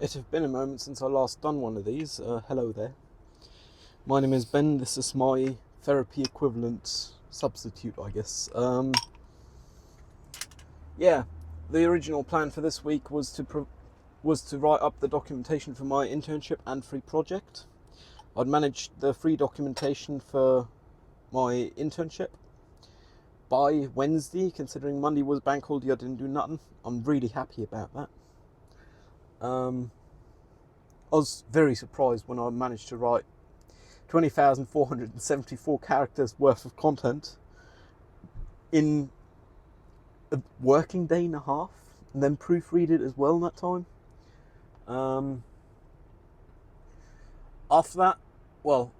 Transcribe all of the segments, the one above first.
It has been a moment since I last done one of these. Hello there. My name is Ben. This is my therapy equivalent substitute, I guess. Yeah, the original plan for this week was to write up the documentation for my internship and free project. I'd managed the free documentation for my internship by Wednesday, considering Monday was bank holiday. I didn't do nothing. I'm really happy about that. I was very surprised when I managed to write 20,474 characters worth of content in a working day and a half, and then proofread it as well in that time. After that, well,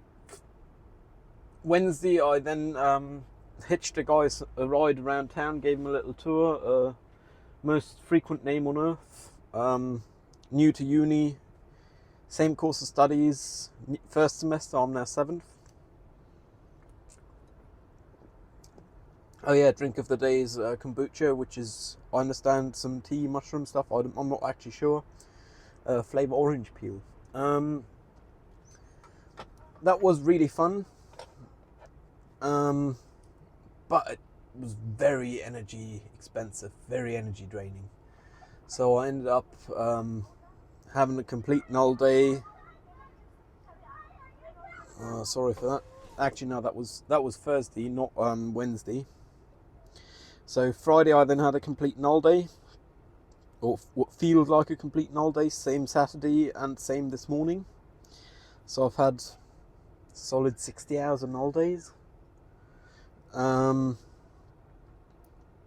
Wednesday I then hitched a guy a ride around town, gave him a little tour. Most frequent name on earth, new to uni, same course of studies, first semester, I'm now 7th. Oh yeah, drink of the day is kombucha, which is, I understand, some tea, mushroom stuff, I'm not actually sure. Flavour orange peel. That was really fun, but it was very energy expensive, very energy draining. So I ended up having a complete null day. Sorry for that. Actually, no, that was Thursday, not Wednesday. So Friday I then had a complete null day, or what feels like a complete null day. Same Saturday and same this morning. So I've had solid 60 hours of null days.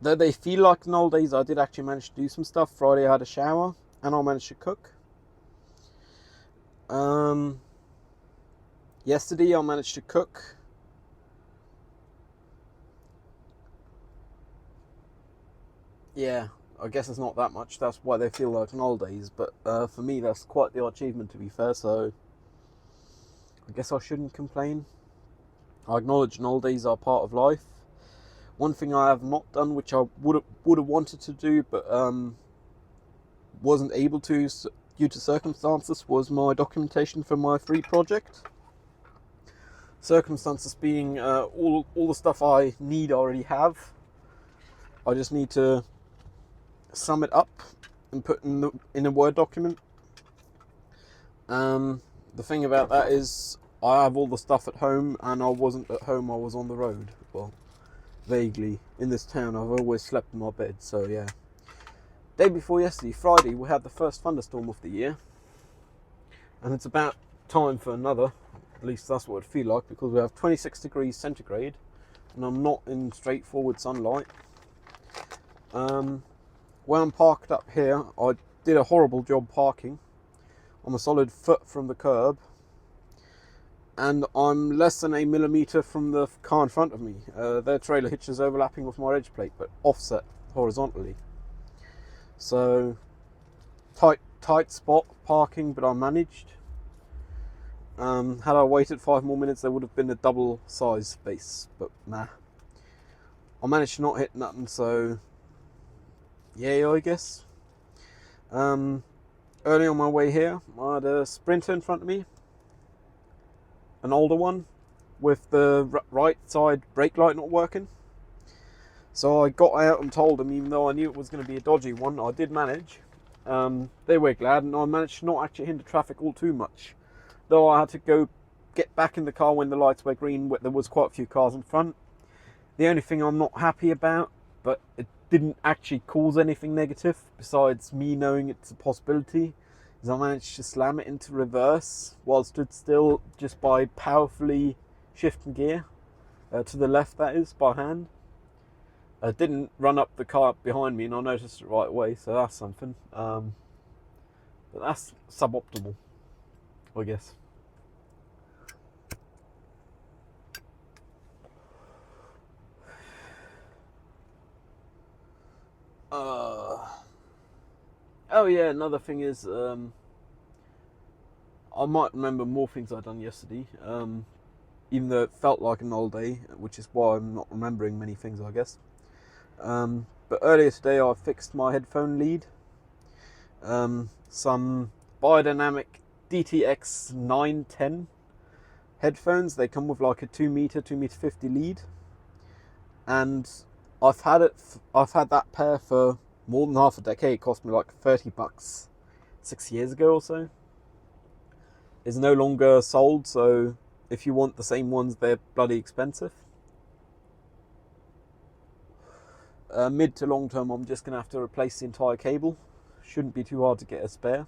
Though they feel like null days, I did actually manage to do some stuff. Friday I had a shower and I managed to cook. Yesterday I managed to cook. Yeah, I guess it's not that much. That's why they feel like null days. But for me, that's quite the achievement, to be fair. So I guess I shouldn't complain. I acknowledge null days are part of life. One thing I have not done, which I would have wanted to do, but wasn't able to due to circumstances, was my documentation for my free project. Circumstances being all the stuff I need I already have. I just need to sum it up and put in a Word document. The thing about that is I have all the stuff at home, and I wasn't at home, I was on the road. Well, vaguely. In this town, I've always slept in my bed, so yeah. Day before yesterday, Friday, we had the first thunderstorm of the year. And it's about time for another. At least that's what it feels like, because we have 26 degrees centigrade, and I'm not in straightforward sunlight. When I'm parked up here, I did a horrible job parking. I'm a solid foot from the curb, and I'm less than a millimetre from the car in front of me. Their trailer hitch is overlapping with my edge plate, but offset horizontally. So, tight spot parking, but I managed. Had I waited 5 more minutes, there would have been a double size space, but nah. I managed to not hit nothing, so yay, I guess. Early on my way here, I had a Sprinter in front of me, an older one, with the right side brake light not working. So I got out and told them, even though I knew it was going to be a dodgy one, I did manage. They were glad, and I managed to not actually hinder traffic all too much. Though I had to go get back in the car when the lights were green, there was quite a few cars in front. The only thing I'm not happy about, but it didn't actually cause anything negative, besides me knowing it's a possibility, is I managed to slam it into reverse while stood still just by powerfully shifting gear, to the left that is, by hand. I didn't run up the car behind me, and I noticed it right away, so that's something. But that's suboptimal, I guess. Oh yeah, another thing is, I might remember more things I'd done yesterday, even though it felt like an old day, which is why I'm not remembering many things, I guess. But earlier today I fixed my headphone lead. Some Biodynamic DTX 910 headphones. They come with like a 2 meter 50 lead, and I've had that pair for more than half a decade. It cost me like $30 6 years ago or so. It's no longer sold, so if you want the same ones, they're bloody expensive. Mid to long term, I'm just going to have to replace the entire cable. Shouldn't be too hard to get a spare.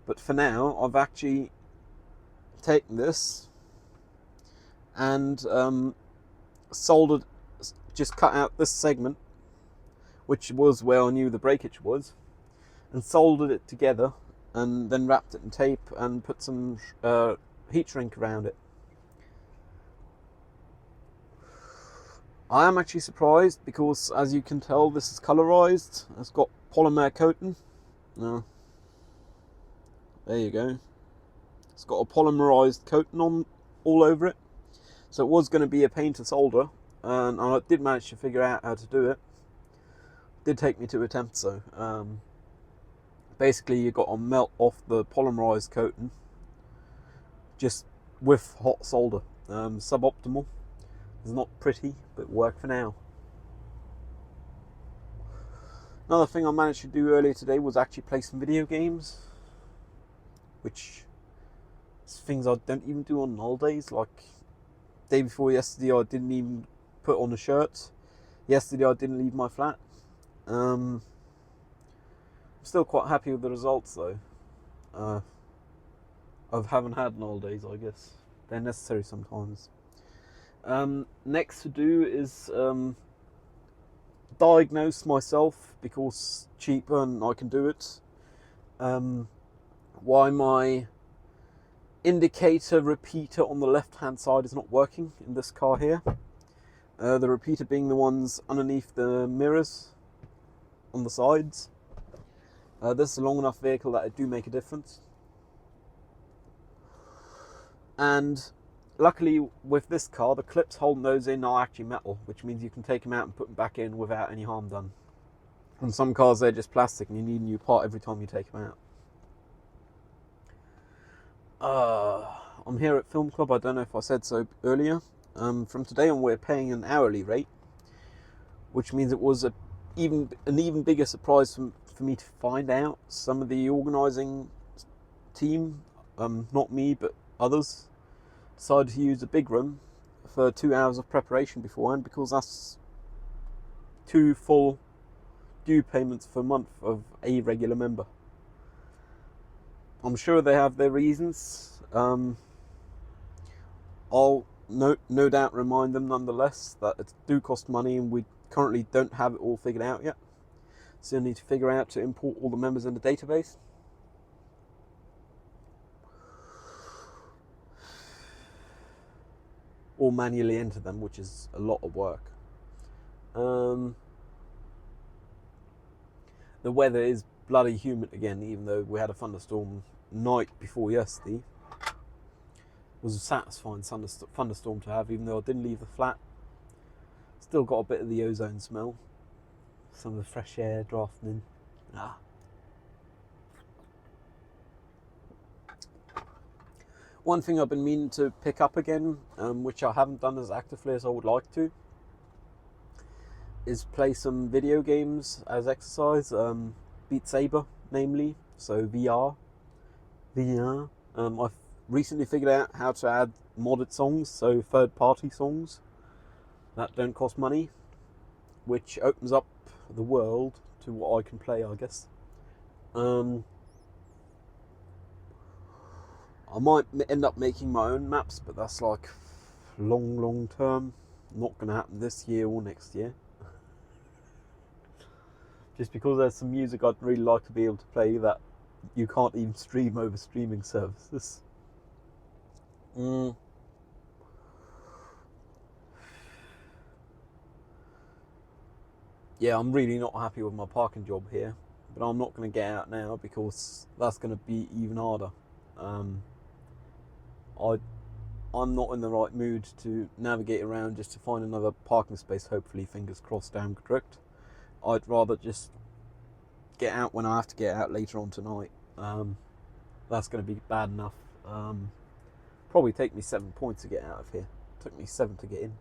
But for now, I've actually taken this and soldered, just cut out this segment, which was where I knew the breakage was, and soldered it together, and then wrapped it in tape and put some heat shrink around it. I am actually surprised because, as you can tell, this is colorized. It's got polymer coating. No. There you go. It's got a polymerized coating on all over it. So it was going to be a pain to solder, and I did manage to figure out how to do it. It did take me 2 attempts though. Basically, you got to melt off the polymerized coating just with hot solder. Suboptimal. It's not pretty, but worked for now. Another thing I managed to do earlier today was actually play some video games, which is things I don't even do on holidays. Like day before yesterday, I didn't even put on a shirt. Yesterday, I didn't leave my flat. I'm still quite happy with the results though. I haven't had on holidays, I guess. They're necessary sometimes. Next to do is diagnose myself, because cheaper and I can do it. Why my indicator repeater on the left hand side is not working in this car here. The repeater being the ones underneath the mirrors on the sides. This is a long enough vehicle that it do make a difference. And luckily with this car, the clips holding those in are actually metal, which means you can take them out and put them back in without any harm done. On some cars they're just plastic and you need a new part every time you take them out. I'm here at Film Club. I don't know if I said so earlier. From today on we're paying an hourly rate, which means it was an even bigger surprise for me to find out. Some of the organising team, not me but others, decided to use a big room for 2 hours of preparation beforehand, because that's 2 full due payments for a month of a regular member. I'm sure they have their reasons. I'll no doubt remind them nonetheless that it do cost money, and we currently don't have it all figured out yet. Still need to figure out to import all the members in the database. Or manually enter them, which is a lot of work. The weather is bloody humid again, even though we had a thunderstorm night before yesterday. It was a satisfying thunderstorm to have, even though I didn't leave the flat. Still got a bit of the ozone smell. Some of the fresh air drafting in. One thing I've been meaning to pick up again, which I haven't done as actively as I would like to, is play some video games as exercise. Beat Saber, namely, so VR. I've recently figured out how to add modded songs, so third-party songs that don't cost money, which opens up the world to what I can play, I guess. I might end up making my own maps, but that's like long term. Not going to happen this year or next year. Just because there's some music I'd really like to be able to play that you can't even stream over streaming services. Yeah, I'm really not happy with my parking job here, but I'm not going to get out now because that's going to be even harder. I'm not in the right mood to navigate around just to find another parking space, hopefully, fingers crossed, down correct. I'd rather just get out when I have to get out later on tonight. that's going to be bad enough. Probably take me 7 points to get out of here. Took me 7 to get in.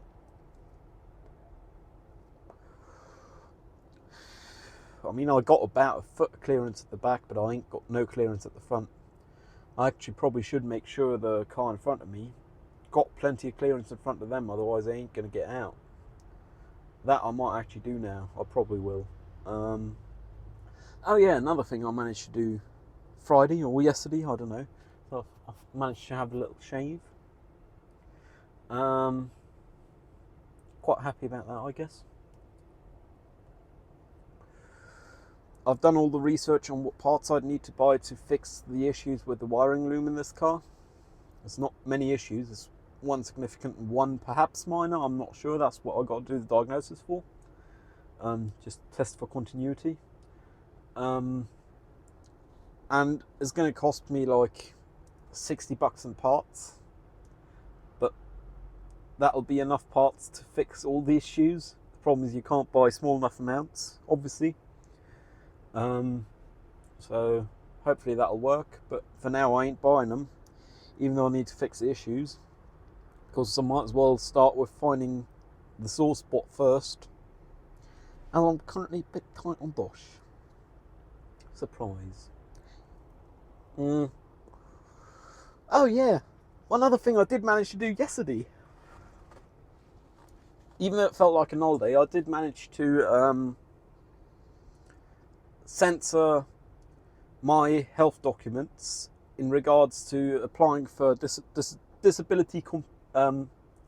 I mean, I got about a foot of clearance at the back, but I ain't got no clearance at the front. I actually probably should make sure the car in front of me got plenty of clearance in front of them, otherwise they ain't going to get out. That I might actually do now. I probably will. Oh yeah, another thing I managed to do Friday or yesterday, I don't know. So I've managed to have a little shave. Quite happy about that, I guess. I've done all the research on what parts I'd need to buy to fix the issues with the wiring loom in this car. There's not many issues. There's one significant and one perhaps minor. I'm not sure. That's what I got to do the diagnosis for. Just test for continuity. And it's going to cost me like $60 in parts. But that'll be enough parts to fix all the issues. The problem is you can't buy small enough amounts, obviously. So hopefully that'll work, but for now I ain't buying them, even though I need to fix the issues, because I might as well start with finding the sore spot first, and I'm currently a bit tight on dosh. Surprise. Oh yeah, one other thing I did manage to do yesterday, even though it felt like an holiday, I did manage to censor my health documents in regards to applying for disability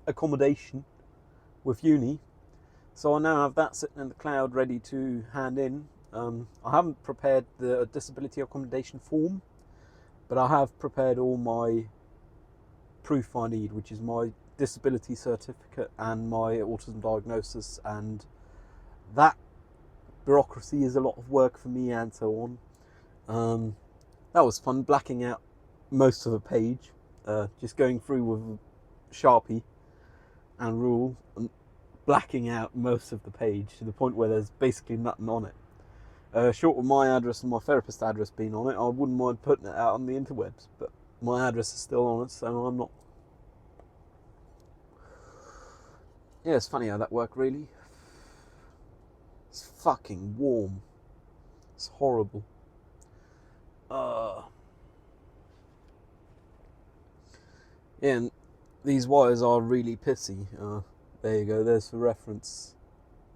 accommodation with uni. So I now have that sitting in the cloud ready to hand in. I haven't prepared the disability accommodation form, but I have prepared all my proof I need, which is my disability certificate and my autism diagnosis, and that bureaucracy is a lot of work for me and so on. That was fun, blacking out most of a page, just going through with Sharpie and rule and blacking out most of the page to the point where there's basically nothing on it. Short of my address and my therapist address being on it, I wouldn't mind putting it out on the interwebs, but my address is still on it, so I'm not. Yeah, it's funny how that worked, really. It's fucking warm. It's horrible. Yeah, and these wires are really pissy. There you go, there's the reference.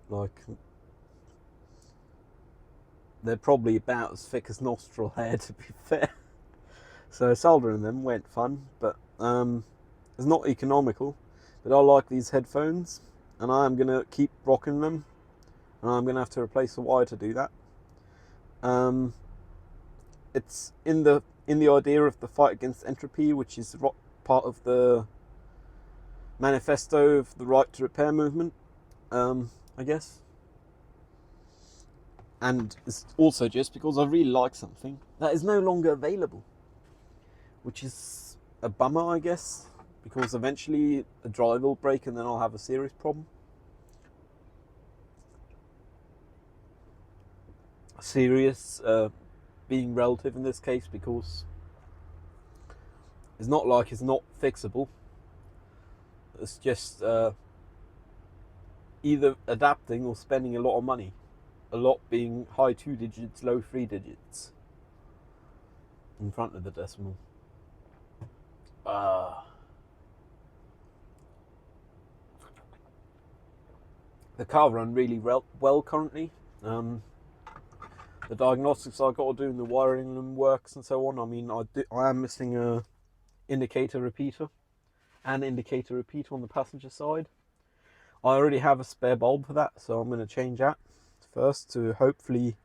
Like, they're probably about as thick as nostril hair, to be fair. So soldering them went fun, but it's not economical. But I like these headphones, and I am going to keep rocking them, and I'm going to have to replace the wire to do that. It's in the idea of the fight against entropy, which is part of the manifesto of the right to repair movement, I guess. And it's also just because I really like something that is no longer available, which is a bummer, I guess, because eventually a drive will break and then I'll have a serious problem. Serious being relative in this case, because it's not like it's not fixable. It's just either adapting or spending a lot of money. A lot being high 2 digits, low 3 digits in front of the decimal. The car run really well currently. The diagnostics I got to do in the wiring and works and so on. I mean, I am missing a indicator repeater and indicator repeater on the passenger side. I already have a spare bulb for that, so I'm going to change that first to hopefully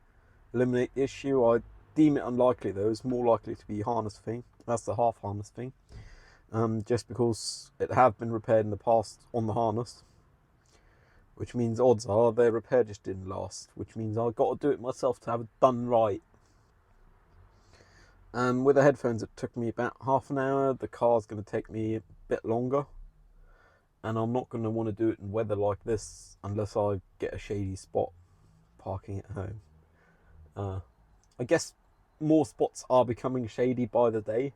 eliminate the issue. I deem it unlikely though. It's more likely to be a harness thing. That's the half harness thing. Just because it have been repaired in the past on the harness, which means odds are their repair just didn't last, which means I've got to do it myself to have it done right. With the headphones it took me about half an hour. The car's going to take me a bit longer, and I'm not going to want to do it in weather like this unless I get a shady spot parking at home. I guess more spots are becoming shady by the day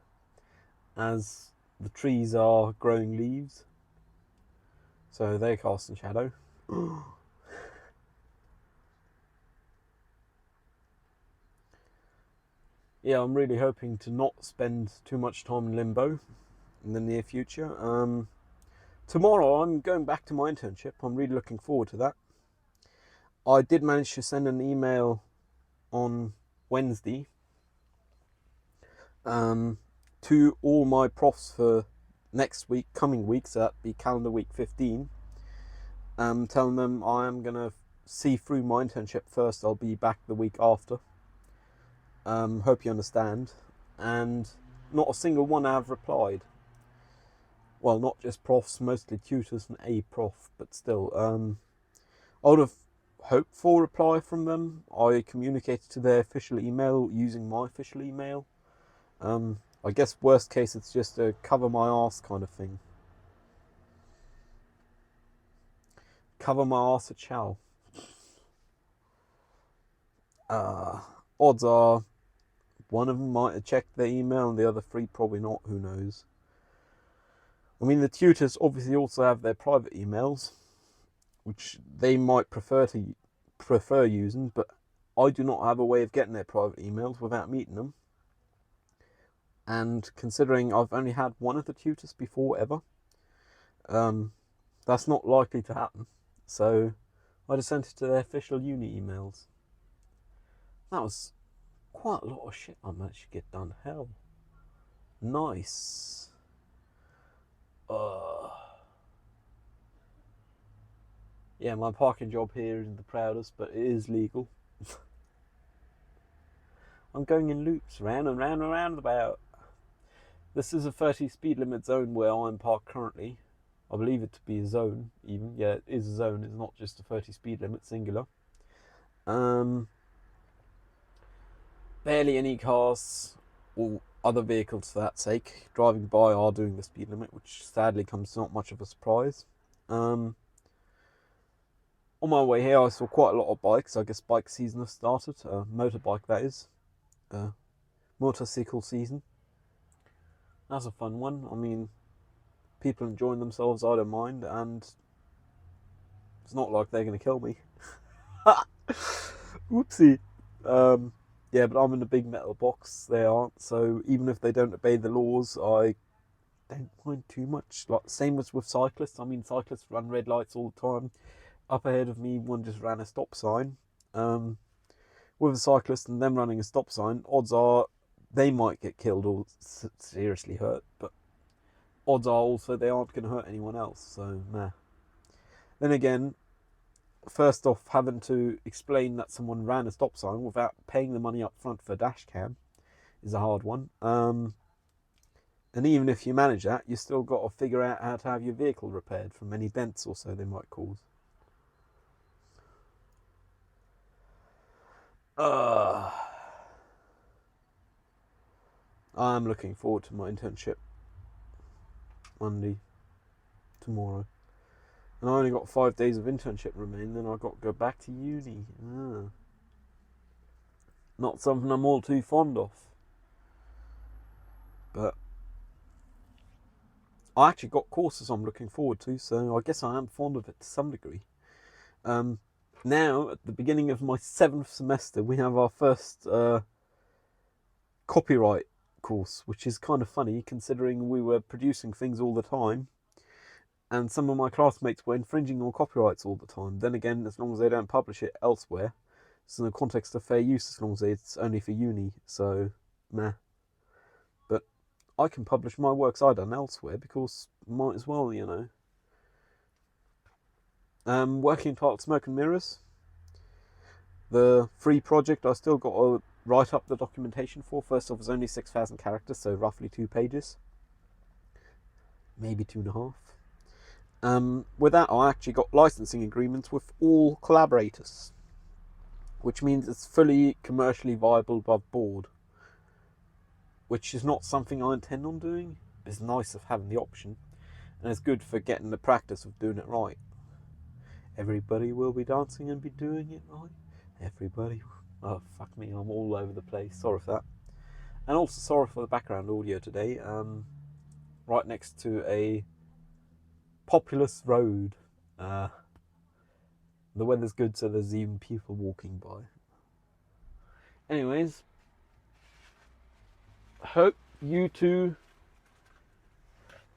as the trees are growing leaves, so they're casting shadow. Yeah, I'm really hoping to not spend too much time in limbo in the near future. Tomorrow I'm going back to my internship. I'm really looking forward to that. I did manage to send an email on Wednesday to all my profs for next week, coming week, so that'd be calendar week 15, telling them I am going to see through my internship first. I'll be back the week after. Hope you understand. And not a single one have replied. Well, not just profs, mostly tutors and a prof, but still. I would have hoped for a reply from them. I communicated to their official email using my official email. I guess worst case it's just a cover my arse kind of thing. Cover my arse it shall. Odds are one of them might have checked their email and the other three probably not, who knows. I mean, the tutors obviously also have their private emails, which they might prefer using, but I do not have a way of getting their private emails without meeting them. And considering I've only had one of the tutors before ever, that's not likely to happen. So I just sent it to their official uni emails. That was quite a lot of shit I managed to get done. Hell. Nice. Yeah, my parking job here isn't the proudest, but it is legal. I'm going in loops, round and round and round about. This is a 30 speed limit zone where I'm parked currently. I believe it to be a zone, even. Yeah, it is a zone. It's not just a 30 speed limit, singular. Barely any cars or other vehicles for that sake driving by are doing the speed limit, which sadly comes not much of a surprise. On my way here I saw quite a lot of bikes. I guess bike season has started. Motorbike, that is. Motorcycle season. That's a fun one. I mean, people enjoying themselves, I don't mind, and it's not like they're going to kill me. Whoopsie. Yeah, but I'm in a big metal box. They aren't, so even if they don't obey the laws, I don't mind too much. Like same as with cyclists. I mean, cyclists run red lights all the time. Up ahead of me, one just ran a stop sign. With a cyclist and them running a stop sign, odds are they might get killed or seriously hurt, but odds are also they aren't going to hurt anyone else. So, nah. Then again, first off, having to explain that someone ran a stop sign without paying the money up front for a dash cam is a hard one. And even if you manage that, you still got to figure out how to have your vehicle repaired from any dents or so they might cause. I'm looking forward to my internship. Monday, tomorrow. And I only got 5 days of internship remaining, then I've got to go back to uni. Not something I'm all too fond of. But I actually got courses I'm looking forward to, so I guess I am fond of it to some degree. Now, at the beginning of my 7th semester, we have our first copyright course, which is kind of funny considering we were producing things all the time and some of my classmates were infringing on copyrights all the time. Then again, as long as they don't publish it elsewhere, it's in the context of fair use as long as it's only for uni, so meh. But I can publish my works I done elsewhere because might as well, you know. Working title Smoke and Mirrors. The free project I still got to write up the documentation for. First off, it's only 6,000 characters, so roughly 2 pages. Maybe 2.5. With that, I actually got licensing agreements with all collaborators, which means it's fully commercially viable above board, which is not something I intend on doing. It's nice of having the option, and it's good for getting the practice of doing it right. Everybody will be dancing and be doing it right. Everybody. Oh, fuck me, I'm all over the place. Sorry for that. And also sorry for the background audio today. Right next to a populous road. The weather's good, so there's even people walking by. Anyways, hope you two...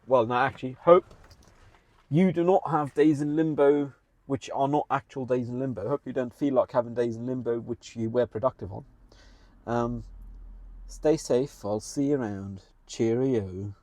Well, no, actually, hope you do not have days in limbo which are not actual days in limbo. Hope you don't feel like having days in limbo which you were productive on. Stay safe. I'll see you around. Cheerio.